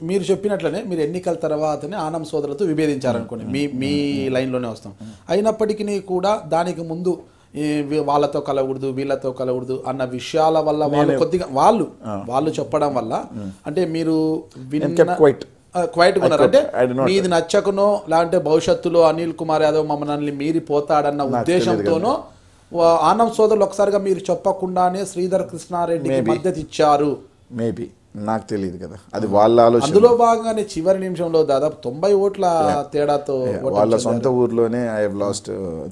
మీరు చెప్పినట్లనే మీరు ఎన్నికల తర్వాతనే ఆనం సోదరులతో విభేదించారనుకోండి, మీ లైన్లోనే వస్తాం. అయినప్పటికీ కూడా దానికి ముందు వాళ్ళతో కలవకూడదు వీళ్ళతో కలవకూడదు అన్న విషయాల వల్ల వాళ్ళు కొద్దిగా వాళ్ళు చెప్పడం వల్ల అంటే మీరు క్వైట్గా ఉన్నారు. అంటే మీది నచ్చకనో లేదంటే భవిష్యత్తులో అనిల్ కుమార్ యాదవ్ మమ్మల్ని మీరిపోతాడన్న ఉద్దేశంతోనో ఆనం సోదరులు ఒకసారిగా మీరు చెప్పకుండానే శ్రీధర్ కృష్ణారెడ్డికి మద్దతు ఇచ్చారు. మేబీ నాకు తెలియదు కదా, అది వాళ్ళ ఆలోచన. అందులో భాగంగానే చివరి నిమిషంలో దాదాపు 90 ఓట్ల తేడాతో వాళ్ళ సొంత ఊర్లోనే ఐ హావ్ లాస్ట్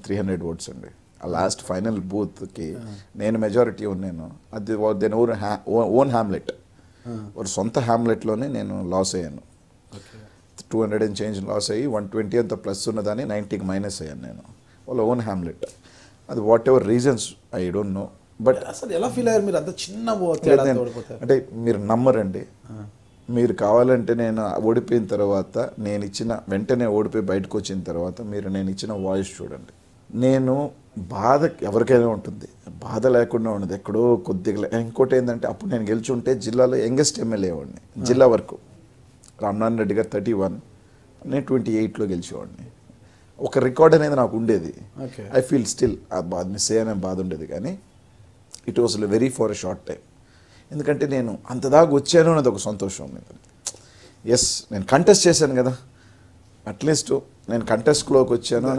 300 ఓట్స్ అండి. ఆ లాస్ట్ ఫైనల్ బూత్కి నేను మెజారిటీ ఉన్నాను. అది దెన్ ఓన్ హ్యామ్లెట్, ఒక సొంత హ్యామ్లెట్లోనే నేను లాస్ అయ్యాను. 200 and change లాస్ అయ్యి 120 అంత ప్లస్ ఉన్నదాన్ని 90కి మైనస్ అయ్యాను నేను, వాళ్ళ ఓన్ హ్యామ్లెట్. అది what ever reasons I don't know. But అసలు ఎలా ఫీల్ అయ్యారు మీరు? అంత చిన్న అంటే మీరు నమ్మరండి. మీరు కావాలంటే నేను ఓడిపోయిన తర్వాత నేను ఇచ్చిన వెంటనే ఓడిపోయి బయటకు వచ్చిన తర్వాత మీరు నేను ఇచ్చిన వాయిస్ చూడండి. నేను బాధ ఎవరికైనా ఉంటుంది, బాధ లేకుండా ఉండదు ఎక్కడో కొద్దిగా. ఇంకోటి ఏంటంటే అప్పుడు నేను గెలిచుంటే జిల్లాలో యంగెస్ట్ ఎమ్మెల్యే వాడిని జిల్లా వరకు. రామనారాయణ రెడ్డి గారు 31, నేను 28లో గెలిచేవాడిని. ఒక రికార్డ్ అనేది నాకు ఉండేది. ఐ ఫీల్ స్టిల్ ఆ బాధ మిస్ అయ్యానే బాధ ఉండేది, కానీ it was very for a short time. ఎందుకంటే నేను అంతదాకా వచ్చాను అనేది ఒక సంతోషం ఉంది. ఎస్, నేను కంటెస్ట్ చేశాను కదా, అట్లీస్ట్ నేను కంటెస్ట్లోకి వచ్చాను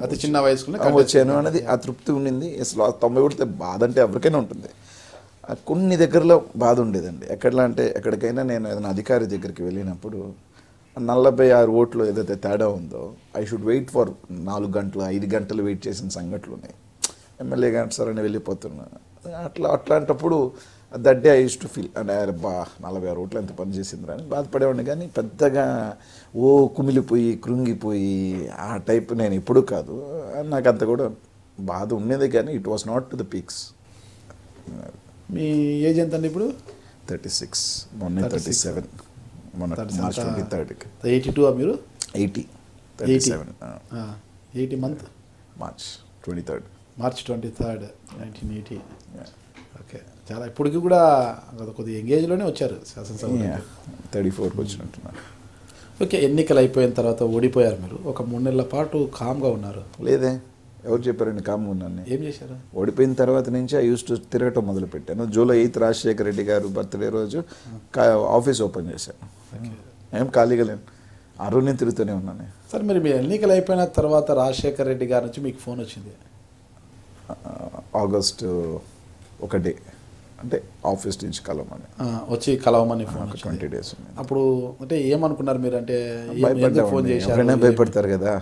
అతి చిన్న వయసులో వచ్చాను అనేది ఆ తృప్తి ఉండింది. ఎస్, 90 ఓడితే బాధ అంటే ఎవరికైనా ఉంటుంది. కొన్ని దగ్గరలో బాధ ఉండేదండి. ఎక్కడలా అంటే ఎక్కడికైనా నేను ఏదైనా అధికారి దగ్గరికి వెళ్ళినప్పుడు 46 ఓట్లు ఏదైతే తేడా ఉందో ఐ షుడ్ వెయిట్ ఫర్ 4 గంటలు 5 గంటలు వెయిట్ చేసిన సంఘటనలు ఉన్నాయి. ఎమ్మెల్యే గారు సార్ అని వెళ్ళిపోతున్నా. అట్లాంటప్పుడు that day I use to feel అంటే బా 46 ఓట్లు ఎంత పని చేసిందిరా అని బాధపడేవాడిని. కానీ పెద్దగా కుమిలిపోయి కృంగిపోయి ఆ టైప్ నేను ఎప్పుడూ కాదు. నాకు అంత కూడా బాధ ఉండేది, కానీ it was not to the peaks. Me age ఎంత అండి ఇప్పుడు? 36, మొన్న 37, మొన్న మార్చ్ 23rd. 82 మీరు? 80, 37. 80 month March 23rd. March 23rd, 1980. Okay, చాలా ఇప్పటికి కూడా కొద్దిగా ఎంగేజ్లోనే వచ్చారు శాసనసభ. 34కి వచ్చినట్టున్నారు. ఓకే, ఎన్నికలు అయిపోయిన తర్వాత ఓడిపోయారు మీరు. ఒక 3 నెలల పాటు కామ్గా ఉన్నారు. లేదే, ఎవరు చెప్పారండి కామ్గా ఉన్నాను? ఏం చేశారు? ఓడిపోయిన తర్వాత నుంచి ఐ యూస్ టు తిరగటం మొదలుపెట్టాను. జూలై 8 రాజశేఖర రెడ్డి గారు బర్త్డే రోజు ఆఫీస్ ఓపెన్ చేశాను. ఏం ఖాళీగా లేను, ఆ రోజు నేను తిరుగుతూనే ఉన్నాను. సార్, మరి మీ ఎన్నికలు అయిపోయిన తర్వాత రాజశేఖర రెడ్డి గారి నుంచి మీకు ఫోన్ వచ్చింది ఆగస్టు 1 అంటే ఆఫీస్ నుంచి కలవమని ఫోన్ 20 days. అప్పుడు అంటే ఏమనుకున్నారు మీరు? అంటే ఫోన్ చేశారు? భయపడతారు కదా,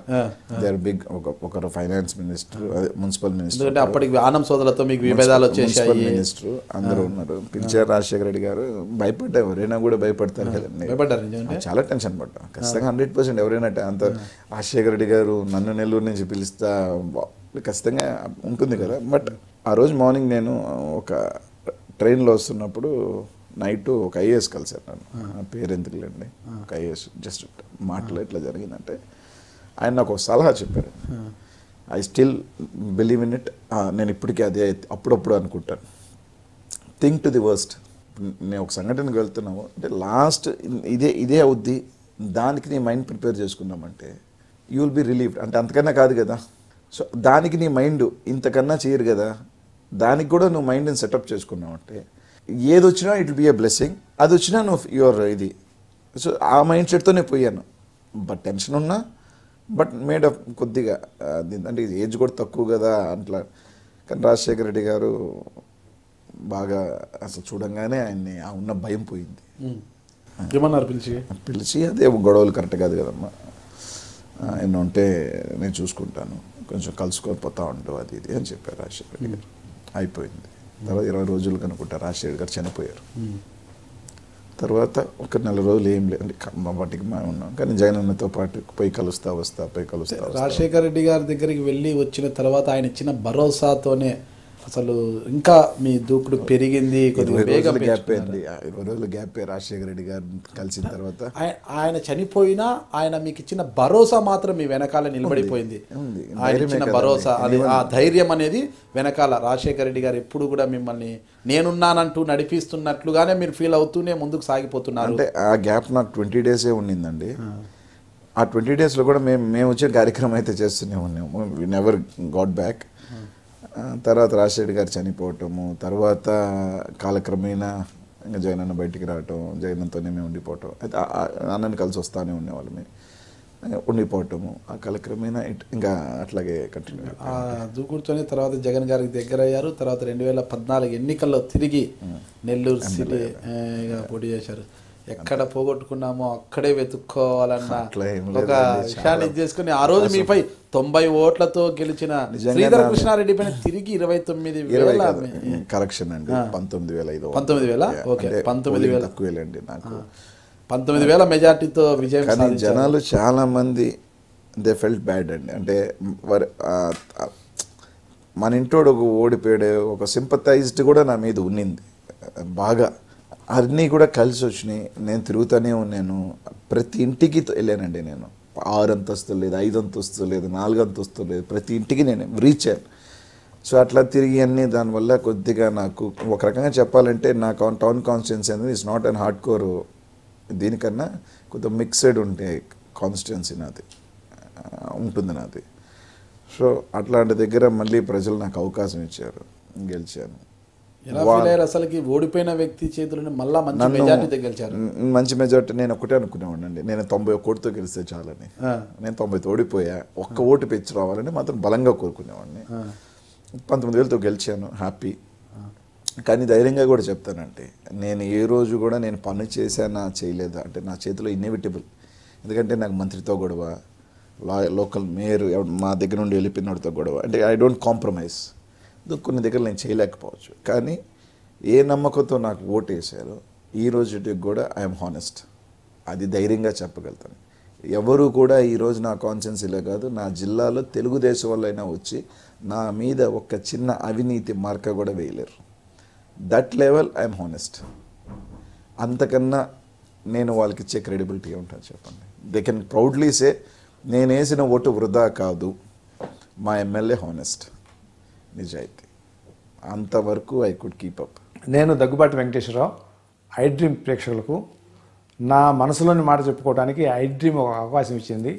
దే ఆర్ బిగ్. ఒకరు ఫైనాన్స్ మినిస్టర్, మున్సిపల్ మినిస్టర్, అంటే అప్పటికి ఆనం సోదరులతో మీకు విభేదాలు వచ్చేసాయి. మినిస్టర్ అందరూ ఉన్నారు. పిలిచారు రాజశేఖర రెడ్డి గారు. భయపడ్డా, ఎవరైనా కూడా భయపడతారు కదండి. భయపడ్డారు, చాలా టెన్షన్ పడ్డా. ఖచ్చితంగా 100% ఎవరైనా అంత రాజశేఖర రెడ్డి గారు నన్ను నెల్లూరు నుంచి పిలుస్తా ఖచ్చితంగా ఉంటుంది కదా. బట్ ఆ రోజు మార్నింగ్ నేను ఒక ట్రైన్లో వస్తున్నప్పుడు నైట్ ఒక ఐఏఎస్ కలిసారు నన్ను. ఆ పేరు ఎందుకులేండి, ఒక ఐఏఎస్ జస్ట్ మాటలు ఎట్లా జరిగిందంటే ఆయన నాకు ఒక సలహా చెప్పారు. I still believe in it. నేను ఇప్పటికీ అదే అప్పుడప్పుడు అనుకుంటాను, థింక్ టు ది వర్స్ట్. నేను ఒక సంఘటనకు వెళ్తున్నాము అంటే లాస్ట్ ఇదే అవుద్ది, దానికి నీ మైండ్ ప్రిపేర్ చేసుకున్నామంటే యూ విల్ బి రిలీవ్డ్. అంటే అంతకన్నా కాదు కదా. సో దానికి నీ మైండ్ ఇంతకన్నా చేయరు కదా, దానికి కూడా నువ్వు మైండ్ని సెటప్ చేసుకున్నావు అంటే ఏది వచ్చినా it will be a blessing. అది వచ్చినా నువ్వు యువర్ ఇది. సో ఆ మైండ్ సెట్తోనే పోయాను. బట్ టెన్షన్ ఉన్నా, బట్ మేడ్ అప్ కొద్దిగా. అంటే ఏజ్ కూడా తక్కువ కదా అట్లా. కానీ రాజశేఖర రెడ్డి గారు బాగా అసలు చూడంగానే ఆయన్ని ఆ ఉన్న భయం పోయింది. ఏమన్నారు పిలిచి అదే గొడవలు కరెక్ట్ కాదు కదమ్మా, ఎన్నో ఉంటే నేను చూసుకుంటాను, కొంచెం కలుసుకొని పోతా ఉంటావు అది ఇది అని చెప్పారు రాజశేఖర రెడ్డి గారు. అయిపోయింది. తర్వాత 20 రోజులు కనుకుంటా రాజశేఖర్ గారు చనిపోయారు. తర్వాత ఒక 4 రోజులు ఏం లేదు, మా పాటికి మేము ఉన్నాం. కానీ జగన్ అన్నతో పాటు పోయి కలుస్తా. రాజశేఖర రెడ్డి గారి దగ్గరికి వెళ్ళి వచ్చిన తర్వాత ఆయన ఇచ్చిన భరోసాతోనే అసలు ఇంకా మీ దూకుడు పెరిగింది, కొద్దిగా వేగం గ్యాప్ అయింది. 20 రోజులు గ్యాప్ రాజశేఖర రెడ్డి గారు కలిసిన తర్వాత. ఆయన చనిపోయినా ఆయన మీకు ఇచ్చిన భరోసా మాత్రం మీ వెనకాల నిలబడిపోయింది. ఆయన ఇచ్చిన భరోసా, అది ఆ ధైర్యం అనేది వెనకాల రాజశేఖర రెడ్డి గారు ఎప్పుడు కూడా మిమ్మల్ని నేనున్నానంటూ నడిపిస్తున్నట్లుగానే మీరు ఫీల్ అవుతూనే ముందుకు సాగిపోతున్నారు. అంటే ఆ గ్యాప్ నాకు 20 డేసే ఉండిందండి. ఆ 20 డేస్లో కూడా మేము వచ్చే కార్యక్రమం అయితే చేస్తూనే ఉన్నాము. We never got back. తర్వాత రాజశేఖర్ గారు చనిపోవటము, తర్వాత కాలక్రమేణా ఇంకా జగన్ అన్న బయటికి రావటం, జగన్ అన్నతోనే మేము ఉండిపోవటం, అయితే అన్నని కలిసి వస్తానే ఉండేవాళ్ళు, మేము ఉండిపోవటము. ఆ కాలక్రమేణా ఇంకా అట్లాగే కంటిన్యూ. ఆ దూకుడుతోనే తర్వాత జగన్ గారికి దగ్గర అయ్యారు. తర్వాత 2014 ఎన్నికల్లో తిరిగి నెల్లూరు సిటీగా పోటీ చేశారు. ఎక్కడ పోగొట్టుకున్నామో అక్కడే వెతుక్కోవాలన్న ఒక విషయాన్ని చేసుకుని ఆ రోజు మీపై 90 ఓట్లతో గెలిచిన శ్రీధర్ కృష్ణారెడ్డి పైన తిరిగి 29,000 కరెక్షన్ అండి, 19,500. 19,000 ఓకే, 19,000 తక్కువేలండి నాకు. 19,000 మెజార్టీతో విజయం సాధించారు. జనాలు చాలా మంది దే ఫెల్ట్ బ్యాడ్ అండి. అంటే మన ఇంటోడు ఓడిపోయాడు, ఒక సింపథైజ్డ్ కూడా నా మీద ఉన్నింది బాగా. అన్నీ కూడా కలిసి వచ్చినాయి. నేను తిరుగుతూనే ఉన్నాను, ప్రతి ఇంటికి వెళ్ళానండి. నేను 6 అంతస్తులు లేదు, 5 అంతస్తులు లేదు, 4 అంతస్తులు లేదు, ప్రతి ఇంటికి నేను రీచ్ అయ్యాను. సో అట్లా తిరిగి అన్నీ దానివల్ల కొద్దిగా నాకు ఒక రకంగా చెప్పాలంటే నా టౌన్ కాన్స్టిట్యున్సీ అనేది it's not and hard core, దీనికన్నా కొద్దిగా మిక్స్డ్ ఉంటే కాన్స్టిట్యున్సీ నాది ఉంటుంది నాది. సో అట్లాంటి దగ్గర మళ్ళీ ప్రజలు నాకు అవకాశం ఇచ్చారు, గెలిచాను. అసలుకి ఓడిపోయిన వ్యక్తి చేతులను మళ్ళా మంచి మెజార్టీ గెలిచారు. మంచి మెజార్టీ నేను ఒకటే అనుకునేవాడిని అండి, నేను 91 ఓటుతో గెలిస్తే చాలని. నేను 90 ఓడిపోయా, ఒక్క ఓటు పెంచి రావాలని మాత్రం బలంగా కోరుకునేవాడిని. 19,000తో గెలిచాను, హ్యాపీ. కానీ ధైర్యంగా కూడా చెప్తానంటే, నేను ఏ రోజు కూడా నేను పని చేశానా చేయలేదా అంటే నా చేతిలో ఇన్ఎవిటబుల్. ఎందుకంటే నాకు మంత్రితో గొడవ, లోకల్ మేయర్ మా దగ్గర నుండి వెళ్ళిపోయినోడితో గొడవ, అంటే ఐ డోంట్ కాంప్రమైజ్. కొన్ని దగ్గర నేను చేయలేకపోవచ్చు, కానీ ఏ నమ్మకంతో నాకు ఓటు వేసారో ఈ రోజుకి కూడా ఐఎమ్ హానెస్ట్, అది ధైర్యంగా చెప్పగలుగుతాను. ఎవరు కూడా ఈరోజు నా కాన్స్టిట్యున్సీలో కాదు, నా జిల్లాలో తెలుగుదేశం వాళ్ళైనా వచ్చి నా మీద ఒక చిన్న అవినీతి మార్క కూడా వేయలేరు. That level I'm honest. అంతకన్నా నేను వాళ్ళకి ఇచ్చే క్రెడిబిలిటీ ఉంటుంది చెప్పండి. దే కెన్ ప్రౌడ్లీ సే నేను వేసిన ఓటు వృధా కాదు, మా ఎమ్మెల్యే హానెస్ట్, నిజాయితీ. అంతవరకు ఐ కుడ్ కీప్ అప్. నేను దగ్గుబాటి వెంకటేశ్వరరావు, ఐ డ్రీమ్ ప్రేక్షకులకు నా మనసులోని మాట చెప్పుకోవడానికి ఐ డ్రీమ్ ఒక అవకాశం ఇచ్చింది.